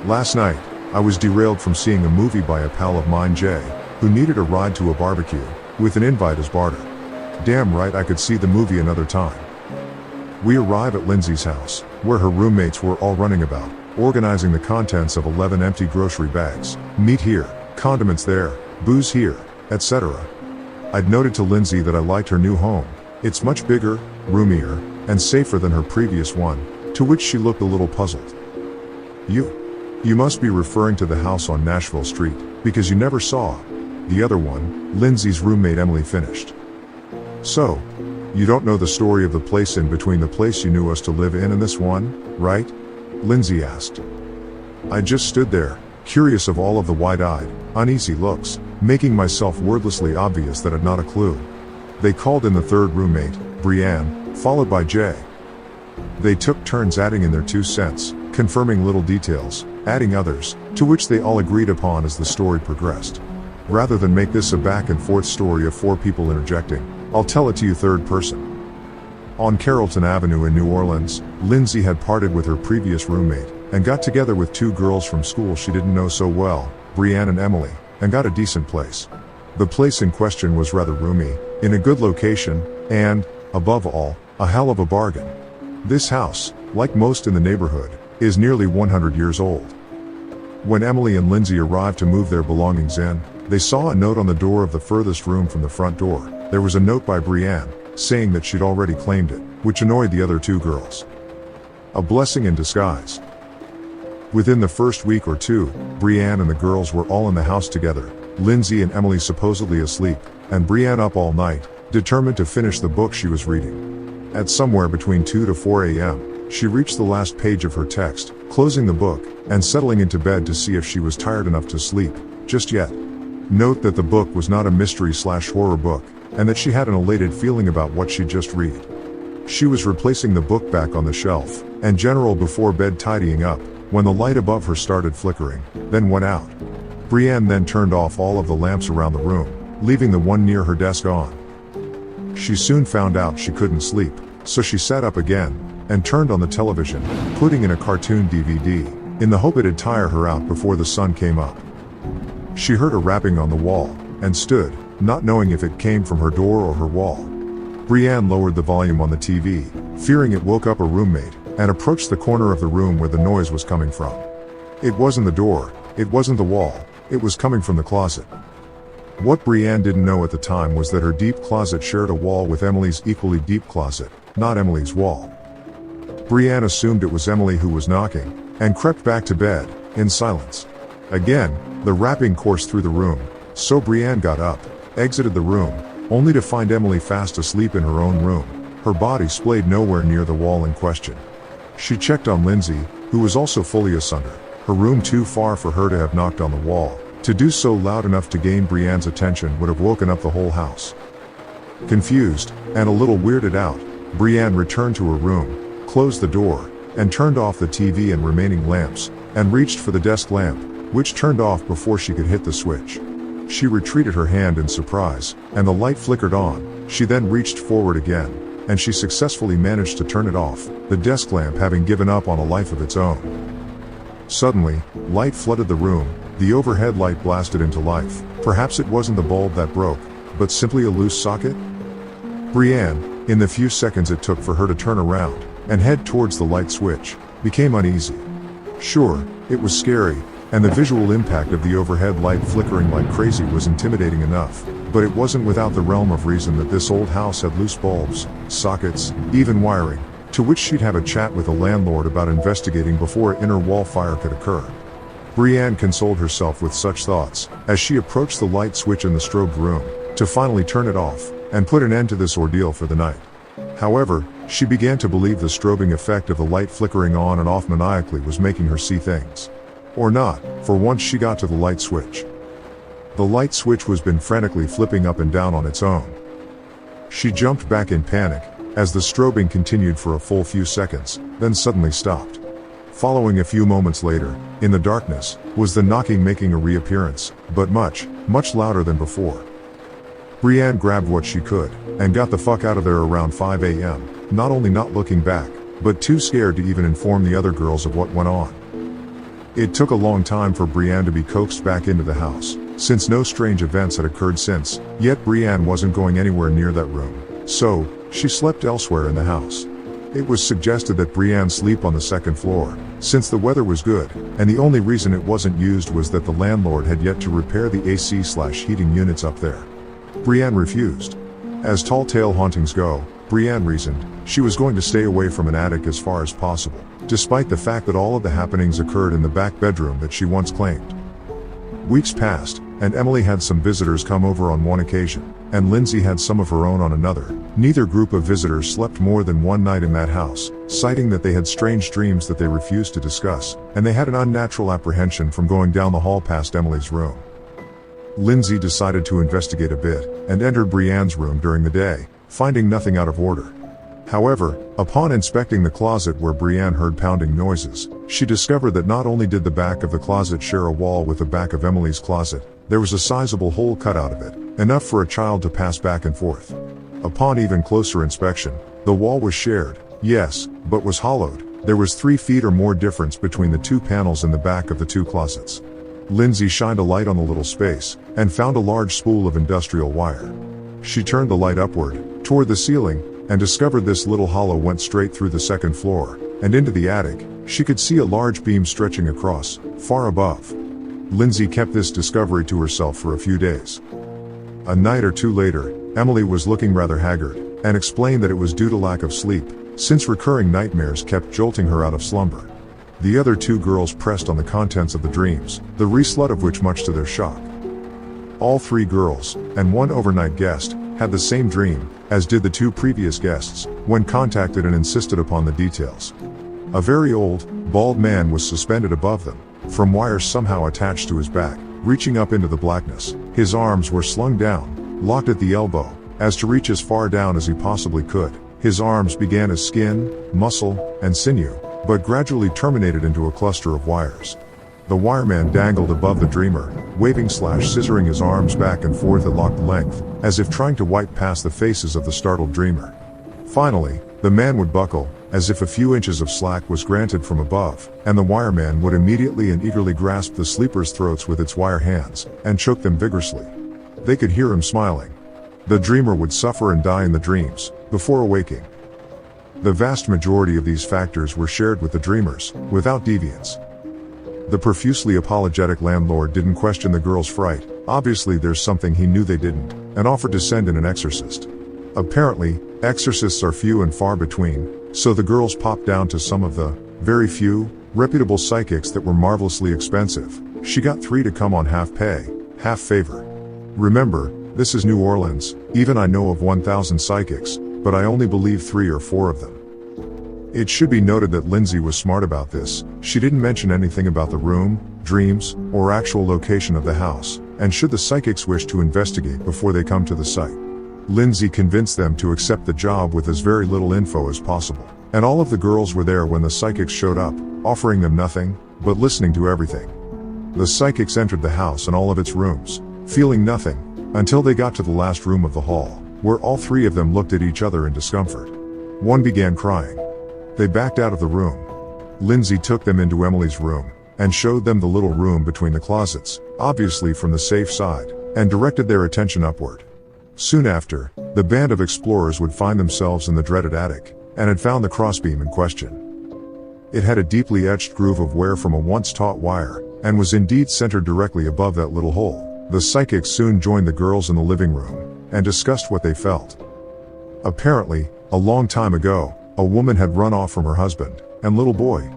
Last night, I was derailed from seeing a movie by a pal of mine, Jay, who needed a ride to a barbecue, with an invite as barter. Damn right I could see the movie another time. We arrive at Lindsay's house, where her roommates were all running about, organizing the contents of 11 empty grocery bags. Meat here, condiments there, booze here, etc. I'd noted to Lindsay that I liked her new home. It's much bigger, roomier, and safer than her previous one, to which she looked a little puzzled. You must be referring to the house on Nashville Street, because you never saw the other one, Lindsay's roommate Emily finished. So, you don't know the story of the place in between the place you knew us to live in and this one, right? Lindsay asked. I just stood there, curious of all of the wide-eyed, uneasy looks, making myself wordlessly obvious that I'd not a clue. They called in the third roommate, Brienne, followed by Jay. They took turns adding in their 2 cents, confirming little details, adding others, to which they all agreed upon as the story progressed. Rather than make this a back and forth story of 4 people interjecting, I'll tell it to you third person. On Carrollton Avenue in New Orleans, Lindsay had parted with her previous roommate, and got together with 2 girls from school she didn't know so well, Brienne and Emily, and got a decent place. The place in question was rather roomy, in a good location, and, above all, a hell of a bargain. This house, like most in the neighborhood, is nearly 100 years old. When Emily and Lindsay arrived to move their belongings in, they saw a note on the door of the furthest room from the front door. There was a note by Brienne, saying that she'd already claimed it, which annoyed the other 2 girls. A blessing in disguise. Within the first week or 2, Brienne and the girls were all in the house together, Lindsay and Emily supposedly asleep, and Brienne up all night, determined to finish the book she was reading. At somewhere between 2 to 4 a.m., she reached the last page of her text, closing the book, and settling into bed to see if she was tired enough to sleep, just yet. Note that the book was not a mystery/horror book, and that she had an elated feeling about what she'd just read. She was replacing the book back on the shelf, and general before bed tidying up, when the light above her started flickering, then went out. Brienne then turned off all of the lamps around the room, leaving the one near her desk on. She soon found out she couldn't sleep, so she sat up again, and turned on the television, putting in a cartoon DVD, in the hope it'd tire her out before the sun came up. She heard a rapping on the wall, and stood, not knowing if it came from her door or her wall. Brienne lowered the volume on the TV, fearing it woke up a roommate, and approached the corner of the room where the noise was coming from. It wasn't the door, it wasn't the wall, it was coming from the closet. What Brienne didn't know at the time was that her deep closet shared a wall with Emily's equally deep closet, not Emily's wall. Brienne assumed it was Emily who was knocking, and crept back to bed, in silence. Again, the rapping coursed through the room, so Brienne got up, exited the room, only to find Emily fast asleep in her own room, her body splayed nowhere near the wall in question. She checked on Lindsay, who was also fully asunder, her room too far for her to have knocked on the wall. To do so loud enough to gain Brienne's attention would have woken up the whole house. Confused, and a little weirded out, Brienne returned to her room, closed the door, and turned off the TV and remaining lamps, and reached for the desk lamp, which turned off before she could hit the switch. She retreated her hand in surprise, and the light flickered on. She then reached forward again, and she successfully managed to turn it off, the desk lamp having given up on a life of its own. Suddenly, light flooded the room, the overhead light blasted into life. Perhaps it wasn't the bulb that broke, but simply a loose socket? Brienne, in the few seconds it took for her to turn around, and head towards the light switch, became uneasy. Sure, it was scary, and the visual impact of the overhead light flickering like crazy was intimidating enough, but it wasn't without the realm of reason that this old house had loose bulbs, sockets, even wiring, to which she'd have a chat with the landlord about investigating before an inner wall fire could occur. Brienne consoled herself with such thoughts, as she approached the light switch in the strobed room, to finally turn it off, and put an end to this ordeal for the night. However, she began to believe the strobing effect of the light flickering on and off maniacally was making her see things. Or not, for once she got to the light switch. The light switch was been frantically flipping up and down on its own. She jumped back in panic, as the strobing continued for a full few seconds, then suddenly stopped. Following a few moments later, in the darkness, was the knocking making a reappearance, but much, much louder than before. Brienne grabbed what she could, and got the fuck out of there around 5 a.m., not only not looking back, but too scared to even inform the other girls of what went on. It took a long time for Brienne to be coaxed back into the house, since no strange events had occurred since, yet Brienne wasn't going anywhere near that room. So, she slept elsewhere in the house. It was suggested that Brienne sleep on the second floor, since the weather was good, and the only reason it wasn't used was that the landlord had yet to repair the AC/heating units up there. Brienne refused. As tall tale hauntings go, Brienne reasoned she was going to stay away from an attic as far as possible, despite the fact that all of the happenings occurred in the back bedroom that she once claimed. Weeks passed, and Emily had some visitors come over on one occasion, and Lindsay had some of her own on another. Neither group of visitors slept more than one night in that house, citing that they had strange dreams that they refused to discuss, and they had an unnatural apprehension from going down the hall past Emily's room. Lindsay decided to investigate a bit, and entered Brienne's room during the day, finding nothing out of order. However, upon inspecting the closet where Brienne heard pounding noises, she discovered that not only did the back of the closet share a wall with the back of Emily's closet, there was a sizable hole cut out of it, enough for a child to pass back and forth. Upon even closer inspection, the wall was shared, yes, but was hollowed. There was 3 feet or more difference between the 2 panels in the back of the 2 closets. Lindsay shined a light on the little space, and found a large spool of industrial wire. She turned the light upward, toward the ceiling, and discovered this little hollow went straight through the second floor, and into the attic. She could see a large beam stretching across, far above. Lindsay kept this discovery to herself for a few days. A night or two later, Emily was looking rather haggard, and explained that it was due to lack of sleep, since recurring nightmares kept jolting her out of slumber. The other 2 girls pressed on the contents of the dreams, the reslut of which much to their shock. All 3 girls, and 1 overnight guest, had the same dream, as did the 2 previous guests, when contacted and insisted upon the details. A very old, bald man was suspended above them, from wires somehow attached to his back, reaching up into the blackness. His arms were slung down, locked at the elbow, as to reach as far down as he possibly could. His arms began as skin, muscle, and sinew, but gradually terminated into a cluster of wires. The wireman dangled above the dreamer, waving/scissoring his arms back and forth at locked length, as if trying to wipe past the faces of the startled dreamer. Finally, the man would buckle, as if a few inches of slack was granted from above, and the wireman would immediately and eagerly grasp the sleepers' throats with its wire hands, and choke them vigorously. They could hear him smiling. The dreamer would suffer and die in the dreams, before awaking. The vast majority of these factors were shared with the dreamers, without deviance. The profusely apologetic landlord didn't question the girls' fright. Obviously there's something he knew they didn't, and offered to send in an exorcist. Apparently, exorcists are few and far between, so the girls popped down to some of the, very few, reputable psychics that were marvelously expensive. She got 3 to come on half pay, half favor. Remember, this is New Orleans. Even I know of 1,000 psychics, but I only believe 3 or 4 of them. It should be noted that Lindsay was smart about this. She didn't mention anything about the room, dreams, or actual location of the house, and should the psychics wish to investigate before they come to the site. Lindsay convinced them to accept the job with as very little info as possible, and all of the girls were there when the psychics showed up, offering them nothing, but listening to everything. The psychics entered the house and all of its rooms, feeling nothing, until they got to the last room of the hall, where all 3 of them looked at each other in discomfort. One began crying. They backed out of the room. Lindsay took them into Emily's room, and showed them the little room between the closets, obviously from the safe side, and directed their attention upward. Soon after, the band of explorers would find themselves in the dreaded attic, and had found the crossbeam in question. It had a deeply etched groove of wear from a once taut wire, and was indeed centered directly above that little hole. The psychics soon joined the girls in the living room, and discussed what they felt. Apparently, a long time ago, a woman had run off from her husband and little boy.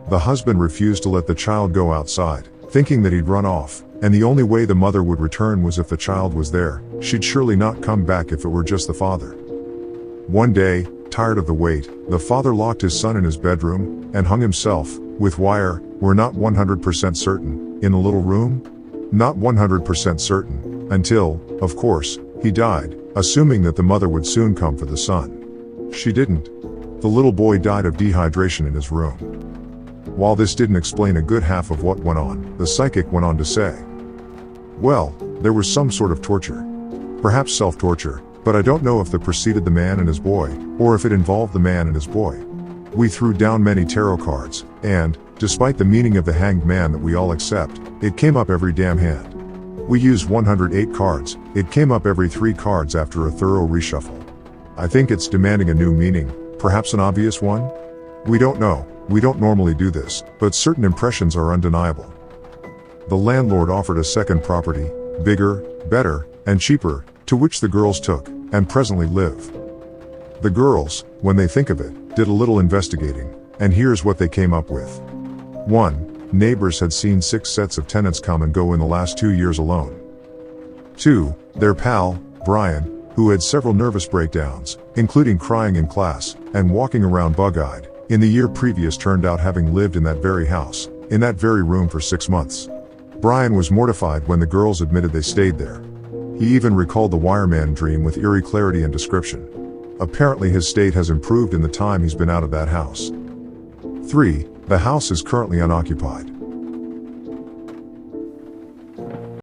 The husband refused to let the child go outside, thinking that he'd run off, and the only way the mother would return was if the child was there. She'd surely not come back if it were just the father. One day, tired of the wait, the father locked his son in his bedroom, and hung himself, with wire. We're not 100% certain, in the little room? Not 100% certain, until, of course, he died, assuming that the mother would soon come for the son. She didn't. The little boy died of dehydration in his room. While this didn't explain a good half of what went on, the psychic went on to say, well, there was some sort of torture. Perhaps self-torture, but I don't know if that preceded the man and his boy, or if it involved the man and his boy. We threw down many tarot cards, and, Despite the meaning of the hanged man that we all accept, it came up every damn hand. We used 108 cards, it came up every 3 cards after a thorough reshuffle. I think it's demanding a new meaning, perhaps an obvious one? We don't know, we don't normally do this, but certain impressions are undeniable. The landlord offered a second property, bigger, better, and cheaper, to which the girls took, and presently live. The girls, when they think of it, did a little investigating, and here's what they came up with. 1. Neighbors had seen 6 sets of tenants come and go in the last 2 years alone. 2. Their pal, Brian, who had several nervous breakdowns, including crying in class, and walking around bug-eyed, in the year previous turned out having lived in that very house, in that very room for 6 months. Brian was mortified when the girls admitted they stayed there. He even recalled the wireman dream with eerie clarity and description. Apparently his state has improved in the time he's been out of that house. 3. The house is currently unoccupied.